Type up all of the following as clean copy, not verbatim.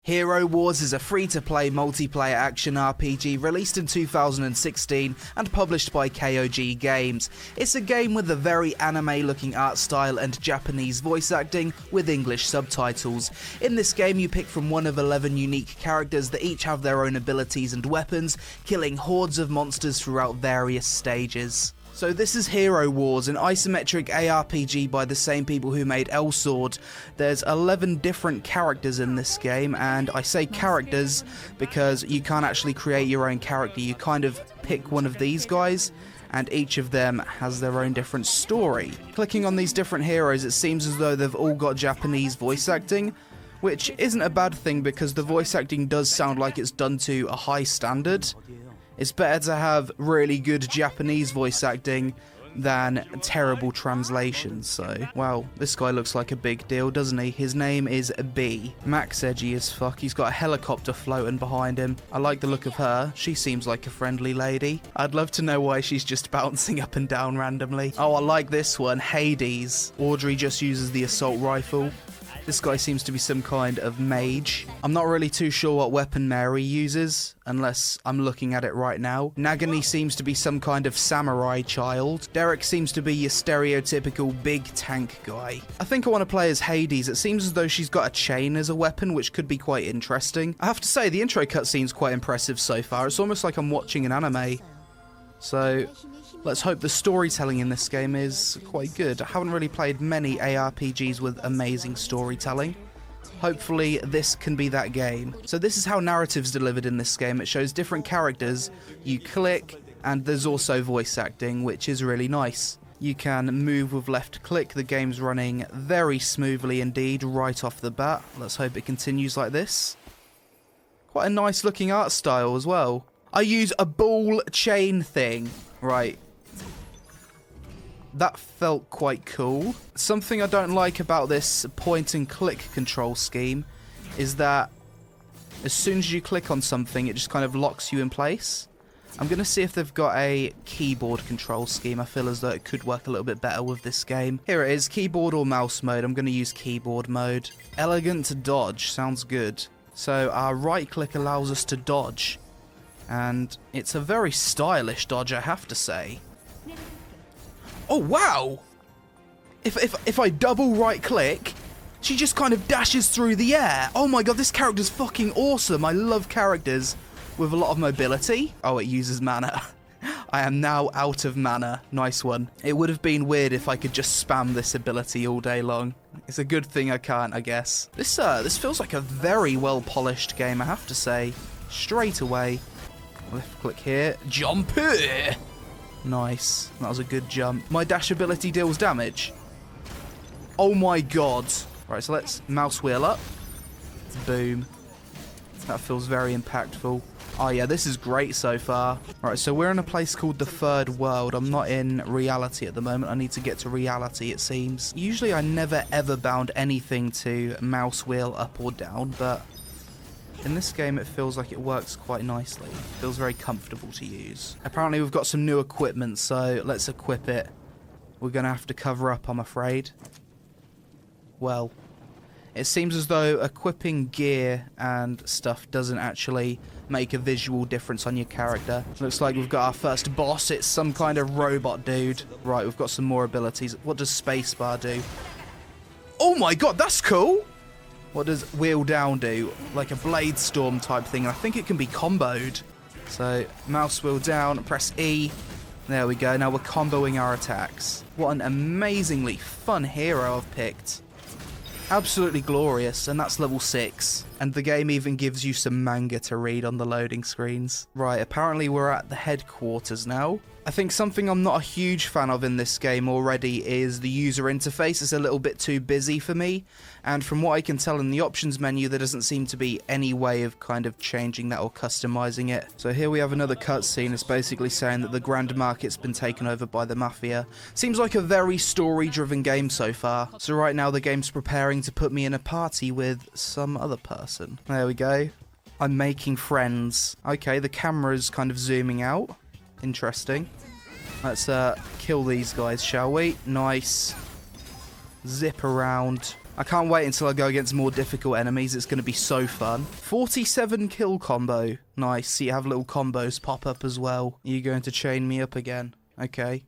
HeroWarz is a free-to-play multiplayer action RPG released in 2016 and published by KOG Games. It's a game with a very anime-looking art style and Japanese voice acting with English subtitles. In this game you pick from one of 11 unique characters that each have their own abilities and weapons, killing hordes of monsters throughout various stages. So this is HeroWarz, an isometric ARPG by the same people who made L-Sword. There's 11 different characters in this game, and I say characters because you can't actually create your own character. You kind of pick one of these guys, and each of them has their own different story. Clicking on these different heroes, it seems as though they've all got Japanese voice acting, which isn't a bad thing because the voice acting does sound like it's done to a high standard. It's better to have really good Japanese voice acting than terrible translations, so... Wow, this guy looks like a big deal, doesn't he? His name is B. Max edgy as fuck. He's got a helicopter floating behind him. I like the look of her. She seems like a friendly lady. I'd love to know why she's just bouncing up and down randomly. Oh, I like this one. Hades. Audrey just uses the assault rifle. This guy seems to be some kind of mage. I'm not really too sure what weapon Mary uses, unless I'm looking at it right now. Nagini seems to be some kind of samurai child. Derek seems to be your stereotypical big tank guy. I think I want to play as Hades. It seems as though she's got a chain as a weapon, which could be quite interesting. I have to say, the intro cutscene's quite impressive so far. It's almost like I'm watching an anime. So... let's hope the storytelling in this game is quite good. I haven't really played many ARPGs with amazing storytelling. Hopefully this can be that game. So this is how narrative's delivered in this game. It shows different characters, you click, and there's also voice acting, which is really nice. You can move with left click. The game's running very smoothly indeed right off the bat. Let's hope it continues like this. Quite a nice looking art style as well. I use a ball chain thing. Right. That felt quite cool. Something I don't like about this point and click control scheme is that as soon as you click on something, it just kind of locks you in place. I'm going to see if they've got a keyboard control scheme. I feel as though it could work a little bit better with this game. Here it is, keyboard or mouse mode. I'm going to use keyboard mode. Elegant dodge, sounds good. So our right click allows us to dodge. And it's a very stylish dodge, I have to say. Oh, wow! If I double right click, she just kind of dashes through the air. Oh my god, this character's fucking awesome. I love characters with a lot of mobility. Oh, it uses mana. I am now out of mana. Nice one. It would have been weird if I could just spam this ability all day long. It's a good thing I can't, I guess. This feels like a very well polished game, I have to say. Straight away. Left click here. Jump here! Nice. That was a good jump. My dash ability deals damage. Oh my god. Right, so let's mouse wheel up. Boom. That feels very impactful. Oh yeah, this is great so far. Right, so we're in a place called the Third World. I'm not in reality at the moment. I need to get to reality, it seems. Usually I never ever bound anything to mouse wheel up or down, but... in this game, it feels like it works quite nicely. It feels very comfortable to use. Apparently, we've got some new equipment, so let's equip it. We're going to have to cover up, I'm afraid. Well, it seems as though equipping gear and stuff doesn't actually make a visual difference on your character. Looks like we've got our first boss. It's some kind of robot dude. Right, we've got some more abilities. What does spacebar do? Oh my god, that's cool! What does wheel down do? Like a blade storm type thing. I think it can be comboed. So, mouse wheel down, press E. There we go. Now we're comboing our attacks. What an amazingly fun hero I've picked. Absolutely glorious, and that's level 6. And the game even gives you some manga to read on the loading screens. Right, apparently we're at the headquarters now. I think something I'm not a huge fan of in this game already is the user interface. It's a little bit too busy for me, and from what I can tell in the options menu, there doesn't seem to be any way of kind of changing that or customizing it. So here we have another cutscene. It's basically saying that the Grand Market's been taken over by the Mafia. Seems like a very story-driven game so far. So right now the game's preparing to put me in a party with some other person. There we go. I'm making friends. Okay, the camera's kind of zooming out. Interesting. Let's kill these guys, shall we? Nice. Zip around. I can't wait until I go against more difficult enemies. It's going to be so fun. 47 kill combo. Nice. So you have little combos pop up as well. You're going to chain me up again. Okay.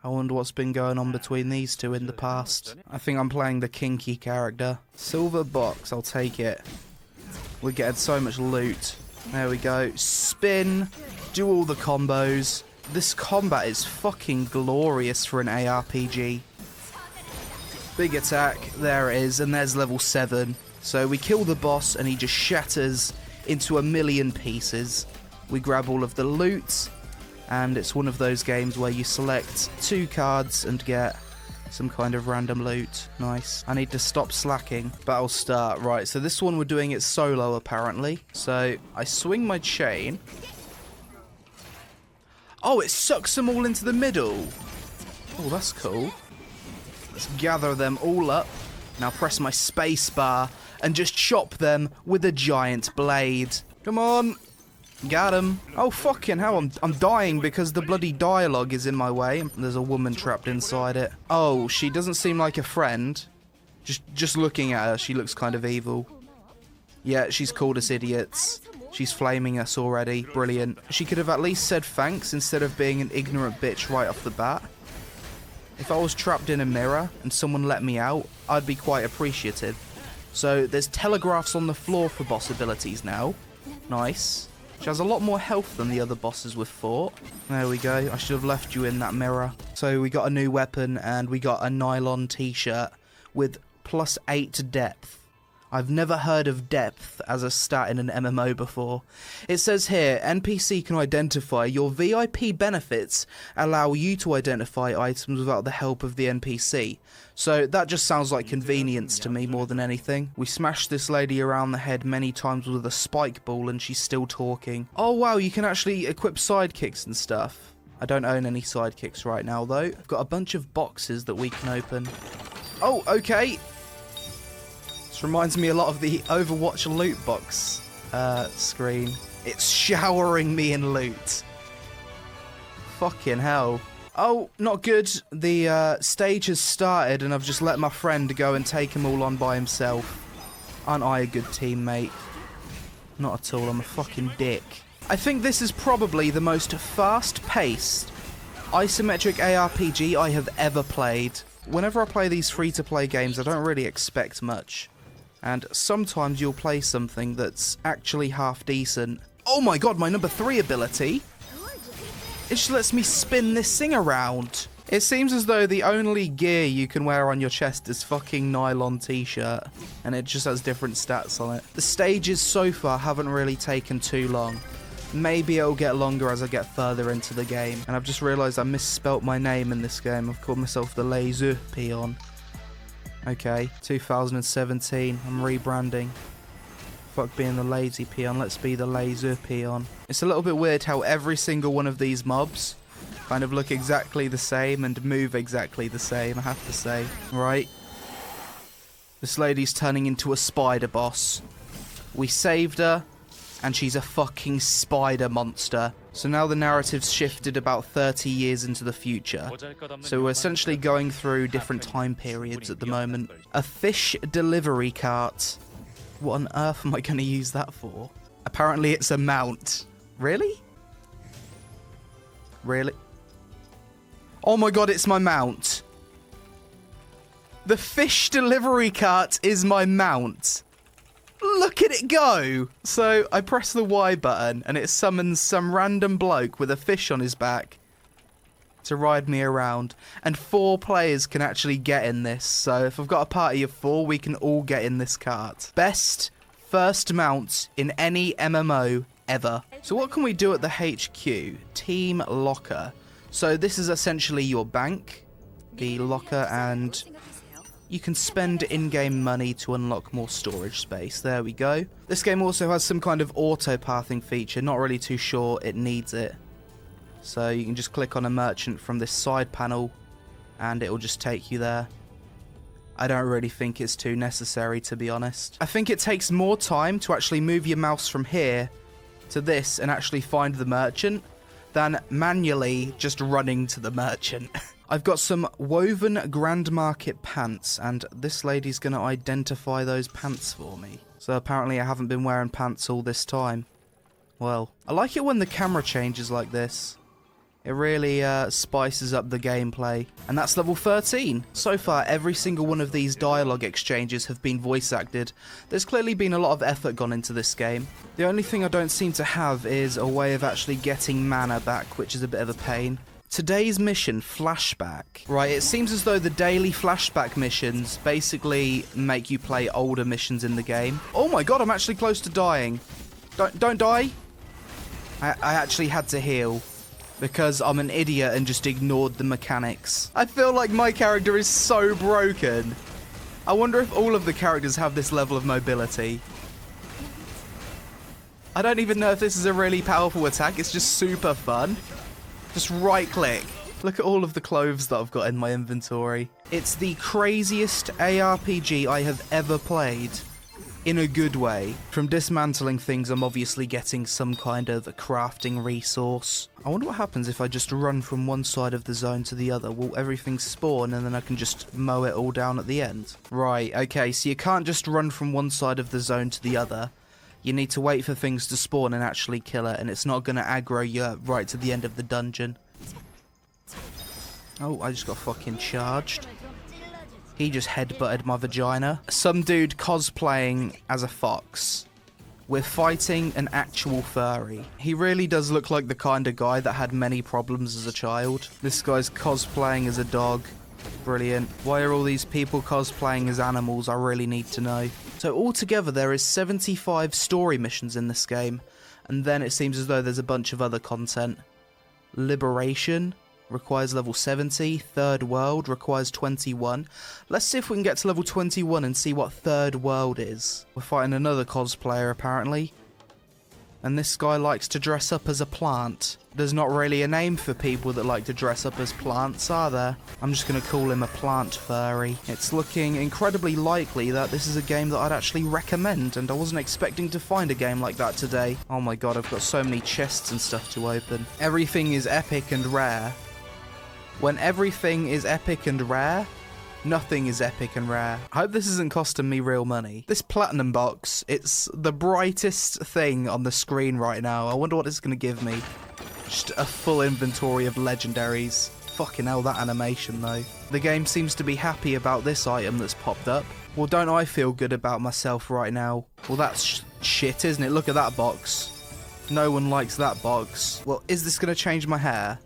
I wonder what's been going on between these two in the past. I think I'm playing the kinky character. Silver box. I'll take it. We're getting so much loot. There we go. Spin. Do all the combos. This combat is fucking glorious for an ARPG. Big attack. There it is. And there's level 7. So we kill the boss and he just shatters into a million pieces. We grab all of the loot. And it's one of those games where you select 2 cards and get some kind of random loot. Nice. I need to stop slacking. Battle start. Right, so this one we're doing it solo apparently. So I swing my chain. Oh, it sucks them all into the middle. Oh, that's cool. Let's gather them all up. Now press my space bar and just chop them with a giant blade. Come on. Got him. Oh, fucking hell. I'm dying because the bloody dialogue is in my way. There's a woman trapped inside it. Oh, she doesn't seem like a friend. Just looking at her, she looks kind of evil. Yeah, she's called us idiots. She's flaming us already. Brilliant. She could have at least said thanks instead of being an ignorant bitch right off the bat. If I was trapped in a mirror and someone let me out, I'd be quite appreciative. So there's telegraphs on the floor for boss abilities now. Nice. She has a lot more health than the other bosses we've fought. There we go. I should have left you in that mirror. So we got a new weapon and we got a nylon t-shirt with +8 depth. I've never heard of depth as a stat in an MMO before. It says here, NPC can identify your VIP benefits, allow you to identify items without the help of the NPC. So that just sounds like convenience to me more than anything. We smashed this lady around the head many times with a spike ball and she's still talking. Oh wow, you can actually equip sidekicks and stuff. I don't own any sidekicks right now though. I've got a bunch of boxes that we can open. Oh, okay. This reminds me a lot of the Overwatch loot box screen. It's showering me in loot. Fucking hell. Oh, not good. The stage has started and I've just let my friend go and take them all on by himself. Aren't I a good teammate? Not at all. I'm a fucking dick. I think this is probably the most fast-paced isometric ARPG I have ever played. Whenever I play these free-to-play games, I don't really expect much. And sometimes you'll play something that's actually half decent. Oh my god, my number 3 ability! It just lets me spin this thing around. It seems as though the only gear you can wear on your chest is fucking nylon t-shirt. And it just has different stats on it. The stages so far haven't really taken too long. Maybe it'll get longer as I get further into the game. And I've just realised I misspelt my name in this game. I've called myself TheLazyPeon. Okay, 2017. I'm rebranding. Fuck being the lazy peon, let's be the LazyPeon. It's a little bit weird how every single one of these mobs kind of look exactly the same and move exactly the same, I have to say. Right. This lady's turning into a spider boss. We saved her, and she's a fucking spider monster. So now the narrative's shifted about 30 years into the future. So we're essentially going through different time periods at the moment. A fish delivery cart. What on earth am I going to use that for? Apparently it's a mount. Really? Really? Oh my god, it's my mount. The fish delivery cart is my mount. Look at it go! So I press the Y button and it summons some random bloke with a fish on his back to ride me around. And 4 players can actually get in this. So if I've got a party of 4, we can all get in this cart. Best first mount in any MMO ever. So what can we do at the HQ? Team locker. So this is essentially your bank, the locker, and you can spend in-game money to unlock more storage space. There we go. This game also has some kind of auto-pathing feature. Not really too sure it needs it. So you can just click on a merchant from this side panel and it will just take you there. I don't really think it's too necessary, to be honest. I think it takes more time to actually move your mouse from here to this and actually find the merchant than manually just running to the merchant. I've got some woven Grand Market pants, and this lady's going to identify those pants for me. So apparently I haven't been wearing pants all this time. Well, I like it when the camera changes like this. It really spices up the gameplay. And that's level 13. So far, every single one of these dialogue exchanges have been voice acted. There's clearly been a lot of effort gone into this game. The only thing I don't seem to have is a way of actually getting mana back, which is a bit of a pain. Today's mission, Flashback. Right, it seems as though the daily flashback missions basically make you play older missions in the game. Oh my god, I'm actually close to dying. Don't die. I actually had to heal. Because I'm an idiot and just ignored the mechanics. I feel like my character is so broken. I wonder if all of the characters have this level of mobility. I don't even know if this is a really powerful attack. It's just super fun. Just right click. Look at all of the clothes that I've got in my inventory. It's the craziest ARPG I have ever played. In a good way. From dismantling things, I'm obviously getting some kind of a crafting resource. I wonder what happens if I just run from one side of the zone to the other. Will everything spawn and then I can just mow it all down at the end? Right, okay, so you can't just run from one side of the zone to the other. You need to wait for things to spawn and actually kill it, and it's not going to aggro you right to the end of the dungeon. Oh, I just got fucking charged. He just headbutted my vagina. Some dude cosplaying as a fox. We're fighting an actual furry. He really does look like the kind of guy that had many problems as a child. This guy's cosplaying as a dog. Brilliant. Why are all these people cosplaying as animals? I really need to know. So altogether there is 75 story missions in this game. And then it seems as though there's a bunch of other content. Liberation requires level 70. Third World requires 21. Let's see if we can get to level 21 and see what Third World is. We're fighting another cosplayer apparently. And this guy likes to dress up as a plant. There's not really a name for people that like to dress up as plants, are there? I'm just going to call him a plant furry. It's looking incredibly likely that this is a game that I'd actually recommend, and I wasn't expecting to find a game like that today. Oh my god, I've got so many chests and stuff to open. Everything is epic and rare. When everything is epic and rare, nothing is epic and rare. I hope this isn't costing me real money. This platinum box, it's the brightest thing on the screen right now. I wonder what it's going to give me. Just a full inventory of legendaries. Fucking hell, that animation though. The game seems to be happy about this item that's popped up. Well, don't I feel good about myself right now? Well, that's shit, isn't it? Look at that box. No one likes that box. Well, is this going to change my hair?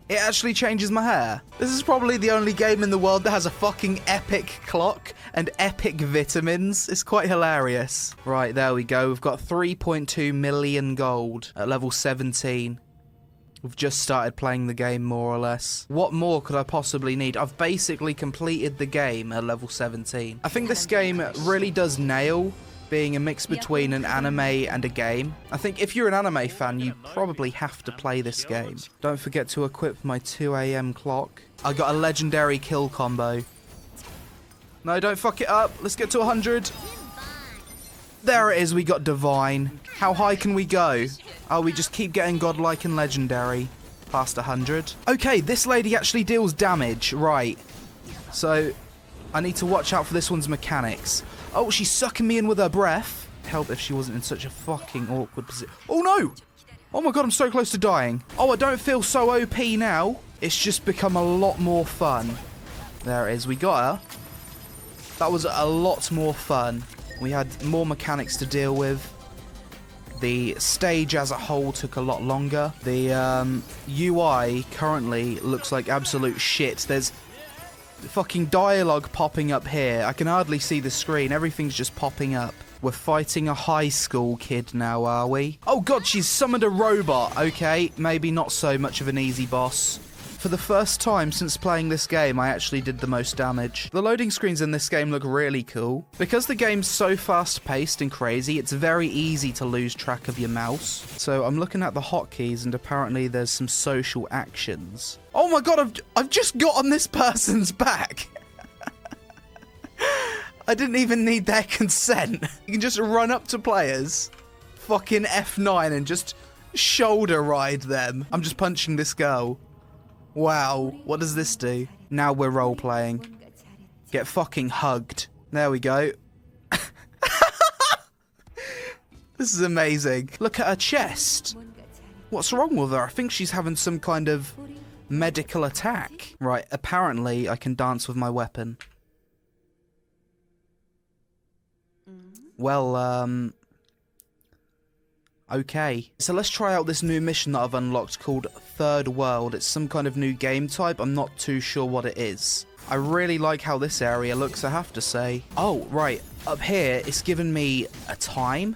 It actually changes my hair. This is probably the only game in the world that has a fucking epic clock and epic vitamins. It's quite hilarious. Right, there we go. We've got 3.2 million gold at level 17. We've just started playing the game, more or less. What more could I possibly need? I've basically completed the game at level 17. I think this game really does nail being a mix between an anime and a game. I think if you're an anime fan, you probably have to play this game. Don't forget to equip my 2 AM clock. I got a legendary kill combo. No, don't fuck it up. Let's get to 100. There it is, we got divine. How high can we go? Oh, we just keep getting godlike and legendary. Past 100. Okay, this lady actually deals damage. Right. So, I need to watch out for this one's mechanics. Oh, she's sucking me in with her breath. Help if she wasn't in such a fucking awkward position. Oh, no! Oh my god, I'm so close to dying. Oh, I don't feel so OP now. It's just become a lot more fun. There it is, we got her. That was a lot more fun. We had more mechanics to deal with. The stage as a whole took a lot longer. The UI currently looks like absolute shit. There's fucking dialogue popping up here. I can hardly see the screen. Everything's just popping up. We're fighting a high school kid now, are we? Oh god, she's summoned a robot. Okay, maybe not so much of an easy boss. For the first time since playing this game, I actually did the most damage. The loading screens in this game look really cool. Because the game's so fast-paced and crazy, it's very easy to lose track of your mouse. So I'm looking at the hotkeys, and apparently there's some social actions. Oh my god, I've just got on this person's back! I didn't even need their consent. You can just run up to players, fucking F9, and just shoulder ride them. I'm just punching this girl. Wow, what does this do? Now we're role-playing. Get fucking hugged. There we go. This is amazing. Look at her chest. What's wrong with her? I think she's having some kind of medical attack. Right, apparently I can dance with my weapon. Well, okay. So let's try out this new mission that I've unlocked called Third World. It's some kind of new game type. I'm not too sure what it is. I really like how this area looks, I have to say. Oh, right. Up here, it's given me a time.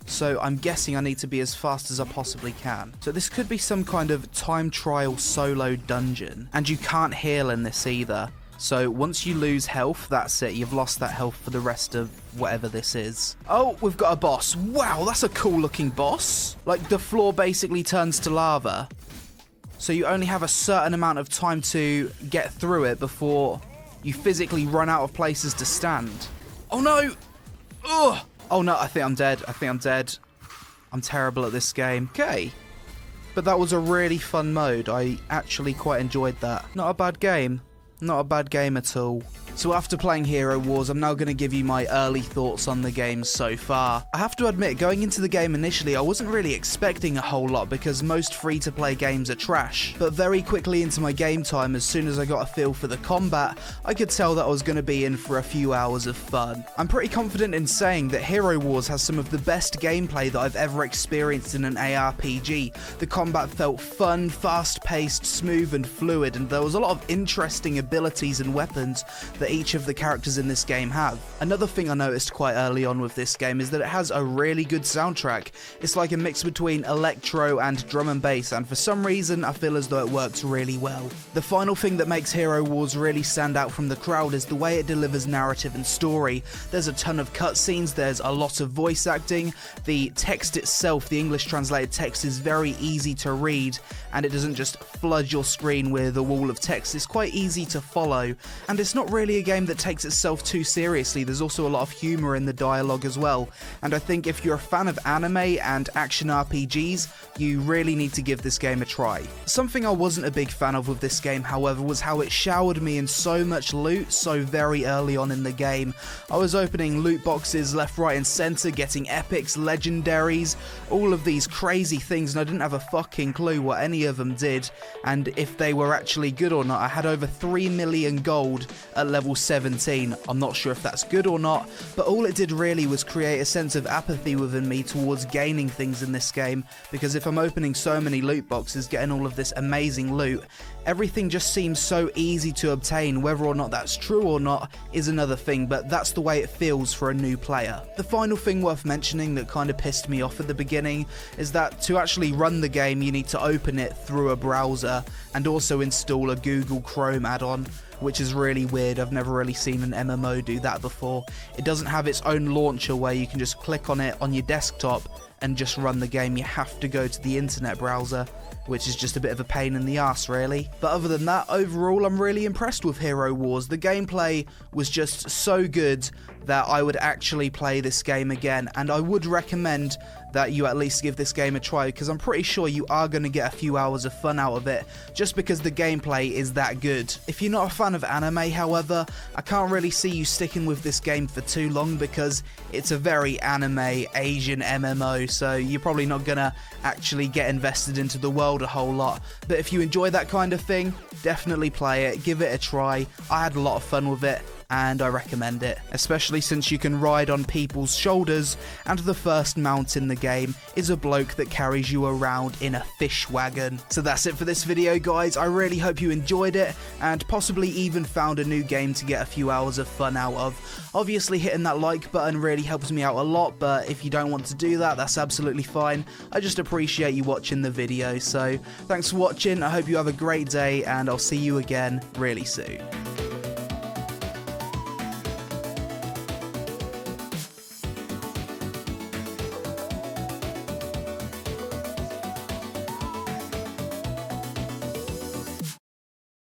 So I'm guessing I need to be as fast as I possibly can. So this could be some kind of time trial solo dungeon. And you can't heal in this either. So once you lose health, that's it. You've lost that health for the rest of whatever this is. Oh, we've got a boss. Wow, that's a cool looking boss. Like the floor basically turns to lava. So you only have a certain amount of time to get through it before you physically run out of places to stand. Oh no! Ugh! Oh no, I think I'm dead. I think I'm dead. I'm terrible at this game. Okay. But that was a really fun mode. I actually quite enjoyed that. Not a bad game. Not a bad game at all. So after playing HeroWarz, I'm now going to give you my early thoughts on the game so far. I have to admit, going into the game initially, I wasn't really expecting a whole lot because most free-to-play games are trash. But very quickly into my game time, as soon as I got a feel for the combat, I could tell that I was going to be in for a few hours of fun. I'm pretty confident in saying that HeroWarz has some of the best gameplay that I've ever experienced in an ARPG. The combat felt fun, fast-paced, smooth and fluid, and there was a lot of interesting abilities and weapons that each of the characters in this game have. Another thing I noticed quite early on with this game is that it has a really good soundtrack. It's like a mix between electro and drum and bass, and for some reason I feel as though it works really well. The final thing that makes HeroWarz really stand out from the crowd is the way it delivers narrative and story. There's a ton of cutscenes, there's a lot of voice acting, the text itself, the English translated text, is very easy to read, and it doesn't just flood your screen with a wall of text. It's quite easy to follow, and it's not really a game that takes itself too seriously. There's also a lot of humour in the dialogue as well, and I think if you're a fan of anime and action RPGs, you really need to give this game a try. Something I wasn't a big fan of with this game, however, was how it showered me in so much loot so very early on in the game. I was opening loot boxes left, right and centre, getting epics, legendaries, all of these crazy things, and I didn't have a fucking clue what any of them did, and if they were actually good or not. I had over 3 million gold at level 17. I'm not sure if that's good or not, but all it did really was create a sense of apathy within me towards gaining things in this game, because if I'm opening so many loot boxes, getting all of this amazing loot, everything just seems so easy to obtain. Whether or not that's true or not is another thing, but that's the way it feels for a new player. The final thing worth mentioning that kind of pissed me off at the beginning is that to actually run the game you need to open it through a browser and also install a Google Chrome add-on, which is really weird. I've never really seen an MMO do that before. It doesn't have its own launcher where you can just click on it on your desktop and just run the game. You have to go to the internet browser, which is just a bit of a pain in the ass really. But other than that, overall I'm really impressed with HeroWarz. The gameplay was just so good that I would actually play this game again, and I would recommend that you at least give this game a try, because I'm pretty sure you are going to get a few hours of fun out of it, just because the gameplay is that good. If you're not a fan of anime, however, I can't really see you sticking with this game for too long, because it's a very anime Asian MMO, so you're probably not going to actually get invested into the world a whole lot. But if you enjoy that kind of thing, definitely play it, give it a try. I had a lot of fun with it, and I recommend it, especially since you can ride on people's shoulders, and the first mount in the game is a bloke that carries you around in a fish wagon. So that's it for this video, guys. I really hope you enjoyed it, and possibly even found a new game to get a few hours of fun out of. Obviously hitting that like button really helps me out a lot, but if you don't want to do that, that's absolutely fine. I just appreciate you watching the video. So thanks for watching, I hope you have a great day, and I'll see you again really soon.